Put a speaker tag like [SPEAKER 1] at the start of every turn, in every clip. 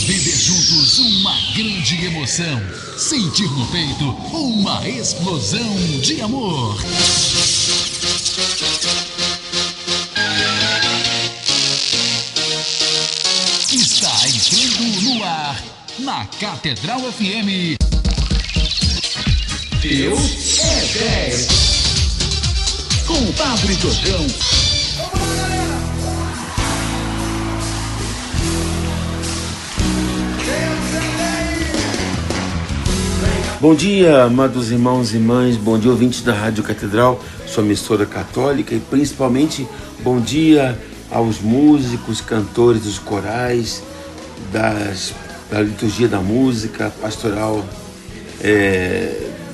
[SPEAKER 1] Viver juntos uma grande emoção. Sentir no peito uma explosão de amor. Está entrando no ar, na Catedral FM. Deus é 10. Com Padre Jojão.
[SPEAKER 2] Bom dia, amados irmãos e irmãs, bom dia, ouvintes da Rádio Catedral, sua emissora católica, e principalmente bom dia aos músicos, cantores dos corais, da liturgia da música, pastoral,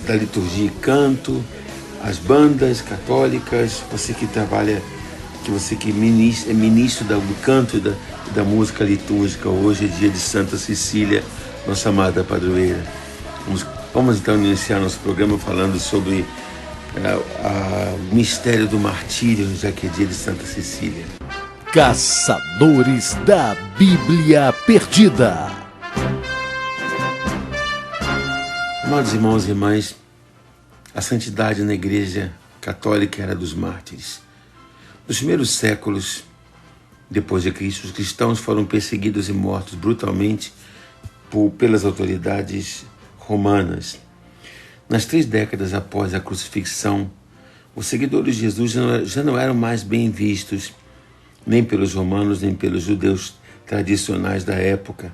[SPEAKER 2] da liturgia e canto, as bandas católicas, você que trabalha, você que é ministro do canto e da música litúrgica. Hoje é dia de Santa Cecília, nossa amada padroeira. Vamos então iniciar nosso programa falando sobre o mistério do martírio, já que é dia de Santa Cecília.
[SPEAKER 1] Caçadores da Bíblia Perdida.
[SPEAKER 2] Amados irmãos e irmãs, a santidade na Igreja Católica era dos mártires. Nos primeiros séculos depois de Cristo, os cristãos foram perseguidos e mortos brutalmente pelas autoridades romanas. Nas 3 décadas após a crucifixão, os seguidores de Jesus já não eram mais bem vistos, nem pelos romanos, nem pelos judeus tradicionais da época.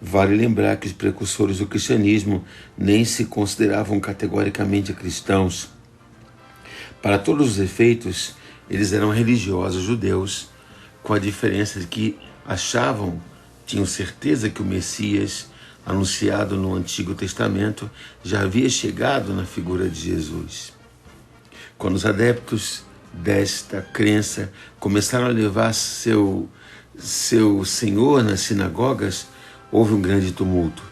[SPEAKER 2] Vale lembrar que os precursores do cristianismo nem se consideravam categoricamente cristãos. Para todos os efeitos, eles eram religiosos judeus, com a diferença de que tinham certeza que o Messias, anunciado no Antigo Testamento, já havia chegado na figura de Jesus. Quando os adeptos desta crença começaram a levar seu Senhor nas sinagogas, houve um grande tumulto.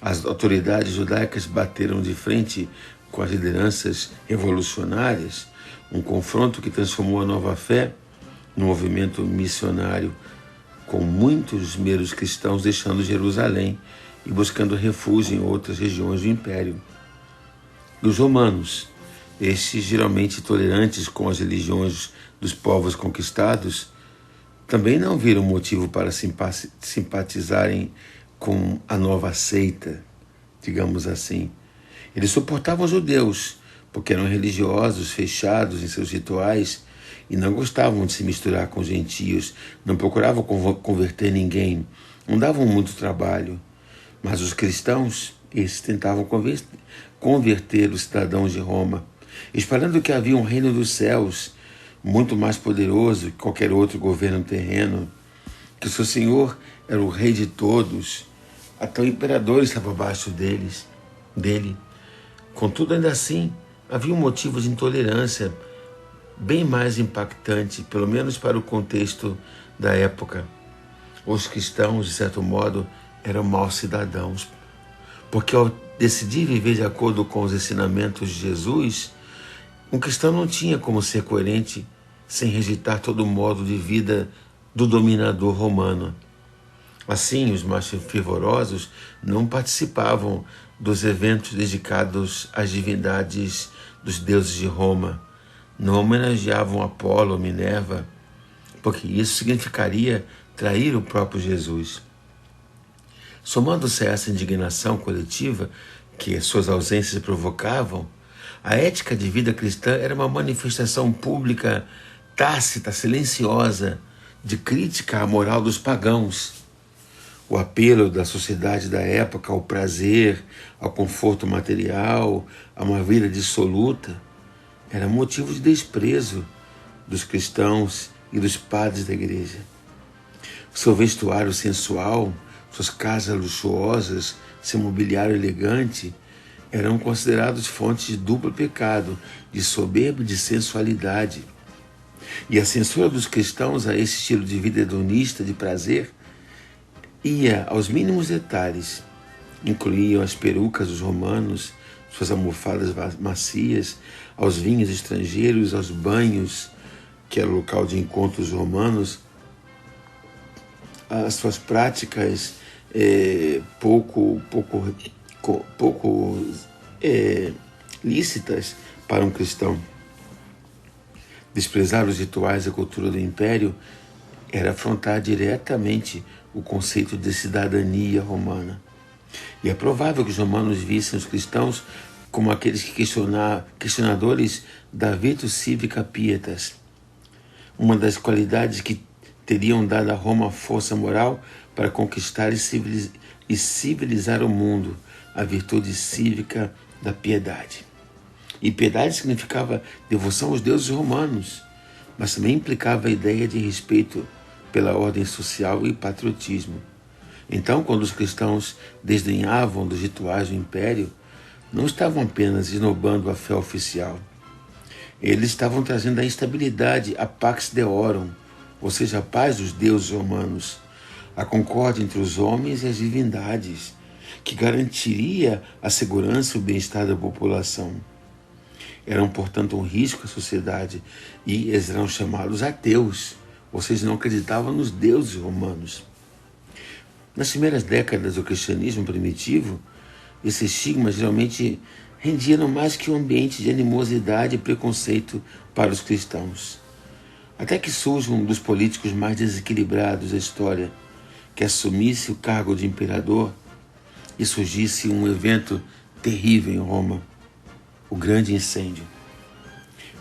[SPEAKER 2] As autoridades judaicas bateram de frente com as lideranças revolucionárias, um confronto que transformou a nova fé num movimento missionário, com muitos meros cristãos deixando Jerusalém e buscando refúgio em outras regiões do Império. Os romanos, estes geralmente tolerantes com as religiões dos povos conquistados, também não viram motivo para simpatizarem com a nova seita, digamos assim. Eles suportavam os judeus, porque eram religiosos, fechados em seus rituais, e não gostavam de se misturar com os gentios, não procuravam converter ninguém, não davam muito trabalho. Mas os cristãos, esses tentavam converter os cidadãos de Roma, esperando que havia um reino dos céus, muito mais poderoso que qualquer outro governo terreno, que o seu Senhor era o rei de todos, até o imperador estava abaixo dele. Contudo, ainda assim, havia um motivo de intolerância bem mais impactante, pelo menos para o contexto da época. Os cristãos, de certo modo, eram maus cidadãos, porque ao decidir viver de acordo com os ensinamentos de Jesus, um cristão não tinha como ser coerente sem rejeitar todo o modo de vida do dominador romano. Assim, os mais fervorosos não participavam dos eventos dedicados às divindades dos deuses de Roma, não homenageavam Apolo ou Minerva, porque isso significaria trair o próprio Jesus. Somando-se a essa indignação coletiva que suas ausências provocavam, a ética de vida cristã era uma manifestação pública, tácita, silenciosa, de crítica à moral dos pagãos. O apelo da sociedade da época ao prazer, ao conforto material, a uma vida dissoluta, era motivo de desprezo dos cristãos e dos padres da igreja. Seu vestuário sensual, suas casas luxuosas, seu mobiliário elegante, eram considerados fontes de duplo pecado, de soberba e de sensualidade. E a censura dos cristãos a esse estilo de vida hedonista, de prazer, ia aos mínimos detalhes. Incluíam as perucas dos romanos, suas almofadas macias, aos vinhos estrangeiros, aos banhos, que era o local de encontros romanos, as suas práticas pouco lícitas para um cristão. Desprezar os rituais e a cultura do império era afrontar diretamente o conceito de cidadania romana. E é provável que os romanos vissem os cristãos como aqueles questionadores da virtus civica pietas, uma das qualidades que teriam dado a Roma a força moral para conquistar e civilizar o mundo, a virtude cívica da piedade. E piedade significava devoção aos deuses romanos, mas também implicava a ideia de respeito pela ordem social e patriotismo. Então, quando os cristãos desdenhavam dos rituais do império, não estavam apenas esnobando a fé oficial. Eles estavam trazendo a instabilidade, a pax deorum, ou seja, a paz dos deuses romanos, a concórdia entre os homens e as divindades, que garantiria a segurança e o bem-estar da população. Eram, portanto, um risco à sociedade e eles eram chamados ateus, ou seja, não acreditavam nos deuses romanos. Nas primeiras décadas do cristianismo primitivo, esse estigma geralmente rendia não mais que um ambiente de animosidade e preconceito para os cristãos. Até que surge um dos políticos mais desequilibrados da história, que assumisse o cargo de imperador e surgisse um evento terrível em Roma, o Grande Incêndio.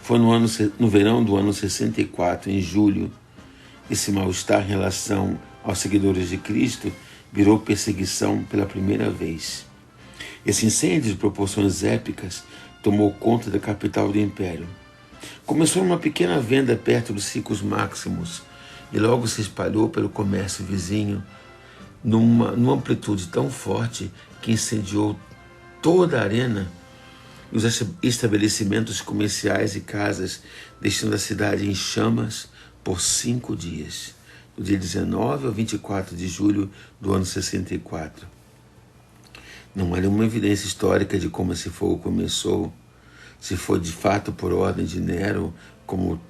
[SPEAKER 2] Foi no verão do ano 64, em julho, esse mal-estar em relação aos seguidores de Cristo virou perseguição pela primeira vez. Esse incêndio de proporções épicas tomou conta da capital do império. Começou numa pequena venda perto dos Circus Maximus e logo se espalhou pelo comércio vizinho numa amplitude tão forte que incendiou toda a arena e os estabelecimentos comerciais e casas, deixando a cidade em chamas por 5 dias, do dia 19 ao 24 de julho do ano 64. Não há nenhuma evidência histórica de como esse fogo começou, se foi de fato por ordem de Nero, como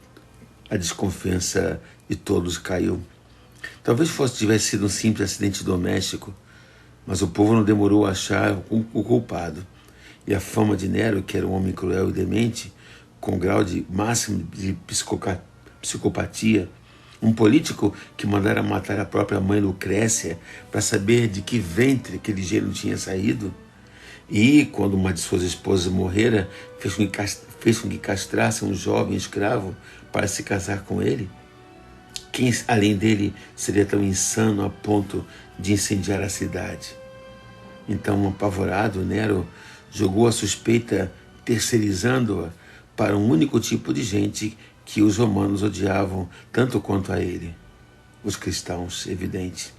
[SPEAKER 2] a desconfiança de todos caiu. Talvez tivesse sido um simples acidente doméstico, mas o povo não demorou a achar o culpado. E a fama de Nero, que era um homem cruel e demente, com grau máximo de psicopatia, um político que mandara matar a própria mãe Lucrécia para saber de que ventre aquele gênio tinha saído, e, quando uma de suas esposas morrera, fez com que castrasse um jovem escravo para se casar com ele. Quem, além dele, seria tão insano a ponto de incendiar a cidade? Então, apavorado, Nero jogou a suspeita, terceirizando-a para um único tipo de gente que os romanos odiavam tanto quanto a ele: os cristãos, evidente.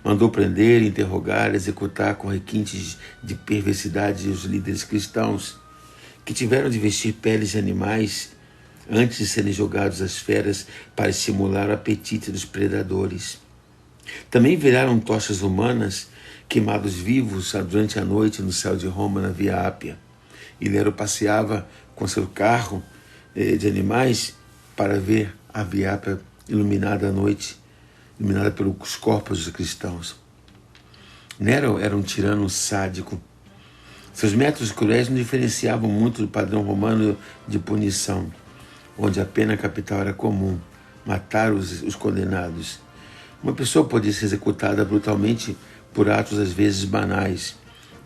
[SPEAKER 2] Mandou prender, interrogar, executar com requintes de perversidade os líderes cristãos, que tiveram de vestir peles de animais antes de serem jogados às feras para estimular o apetite dos predadores. Também viraram tochas humanas, queimados vivos durante a noite no céu de Roma, na Via Ápia. E Nero passeava com seu carro de animais para ver a Via Ápia iluminada à noite, iluminada pelos corpos dos cristãos. Nero era um tirano sádico. Seus métodos cruéis não diferenciavam muito do padrão romano de punição, onde a pena capital era comum: matar os condenados. Uma pessoa podia ser executada brutalmente por atos às vezes banais.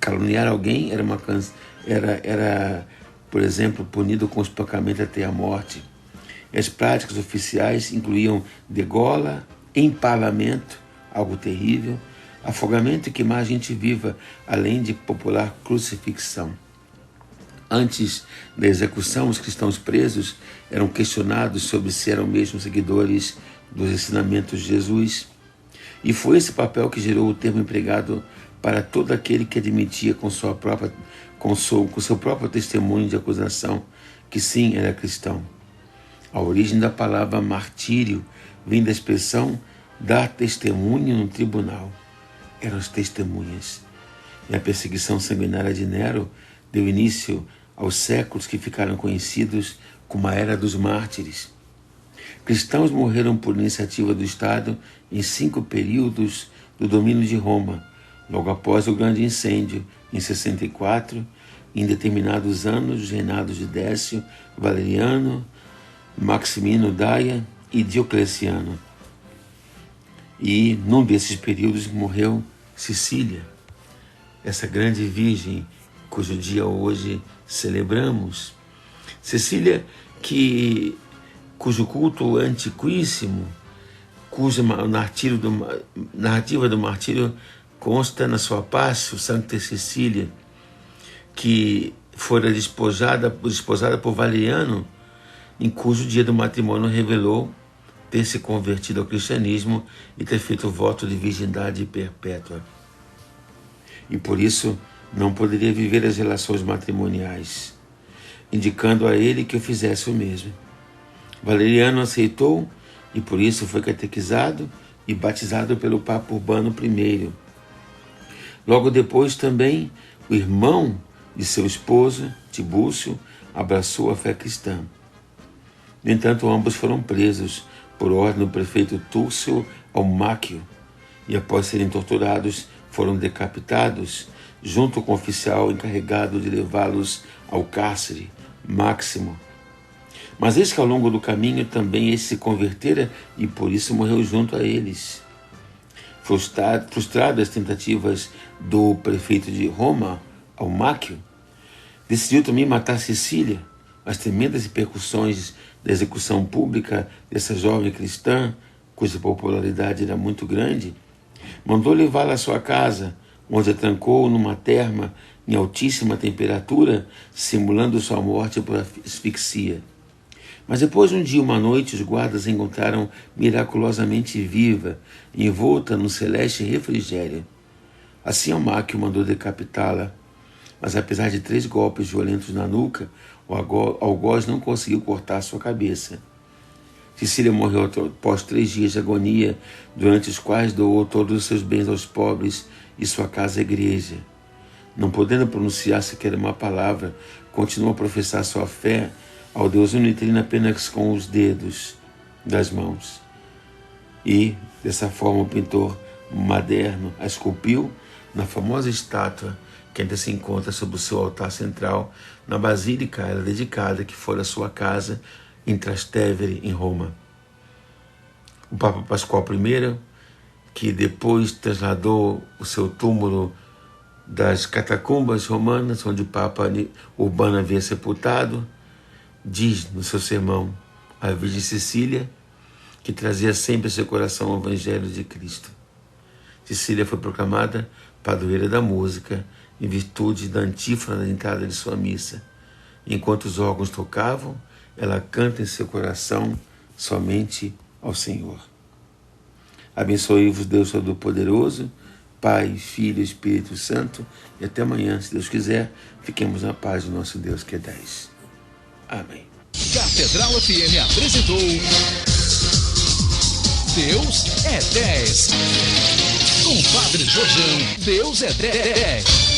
[SPEAKER 2] Caluniar alguém era, por exemplo, punido com espancamento até a morte. E as práticas oficiais incluíam degola, empalamento, algo terrível, afogamento e queimar gente viva, além de popular crucifixão. Antes da execução, os cristãos presos eram questionados sobre se eram mesmo seguidores dos ensinamentos de Jesus. E foi esse papel que gerou o termo empregado para todo aquele que admitia com seu próprio testemunho de acusação que sim, era cristão. A origem da palavra martírio vem da expressão dar testemunho no tribunal. Eram as testemunhas. E a perseguição sanguinária de Nero deu início aos séculos que ficaram conhecidos como a Era dos Mártires. Cristãos morreram por iniciativa do Estado em 5 períodos do domínio de Roma, logo após o grande incêndio, em 64, em determinados anos dos reinados de Décio, Valeriano, Maximino Daia e Diocleciano. E num desses períodos morreu Cecília, essa grande virgem cujo dia hoje celebramos. Cecília, cujo culto antiquíssimo, cuja narrativa do martírio consta na sua Passio, Sancta Cecília, que fora desposada por Valeriano, em cujo dia do matrimônio revelou ter se convertido ao cristianismo e ter feito o voto de virgindade perpétua. E por isso não poderia viver as relações matrimoniais, indicando a ele que eu fizesse o mesmo. Valeriano aceitou e por isso foi catequizado e batizado pelo Papa Urbano I. Logo depois também o irmão de seu esposo, Tibúrcio, abraçou a fé cristã. No entanto, ambos foram presos por ordem do prefeito Túrcio Almáquio e após serem torturados foram decapitados junto com o oficial encarregado de levá-los ao cárcere, Máximo. Mas eis que ao longo do caminho também esse se convertera e por isso morreu junto a eles. Frustrado as tentativas do prefeito de Roma, Almáquio, decidiu também matar Cecília. As tremendas repercussões da execução pública dessa jovem cristã, cuja popularidade era muito grande, mandou levá-la à sua casa, onde a trancou numa terma em altíssima temperatura, simulando sua morte por asfixia. Mas depois de um dia e uma noite, os guardas a encontraram miraculosamente viva, envolta num celeste refrigério. Assim Almáquio mandou decapitá-la, mas apesar de 3 golpes violentos na nuca, o algoz não conseguiu cortar sua cabeça. Cecília morreu após 3 dias de agonia, durante os quais doou todos os seus bens aos pobres e sua casa à igreja. Não podendo pronunciar sequer uma palavra, continuou a professar sua fé ao Deus unitrino apenas com os dedos das mãos. E, dessa forma, o pintor moderno a esculpiu na famosa estátua que ainda se encontra sob o seu altar central na basílica ela dedicada que fora a sua casa em Trastevere, em Roma. O Papa Pascoal I, que depois trasladou o seu túmulo das catacumbas romanas, onde o Papa Urbano havia sepultado, diz no seu sermão à Virgem Cecília, que trazia sempre em seu coração o Evangelho de Cristo. Cecília foi proclamada padroeira da música em virtude da antífona da entrada de sua missa. Enquanto os órgãos tocavam, ela canta em seu coração somente ao Senhor. Abençoe-vos, Deus Todo-Poderoso, Pai, Filho e Espírito Santo, e até amanhã, se Deus quiser, fiquemos na paz do nosso Deus que é 10. Amém.
[SPEAKER 1] Catedral FM apresentou Deus é 10. Com Padre Jorjão, Deus é 10.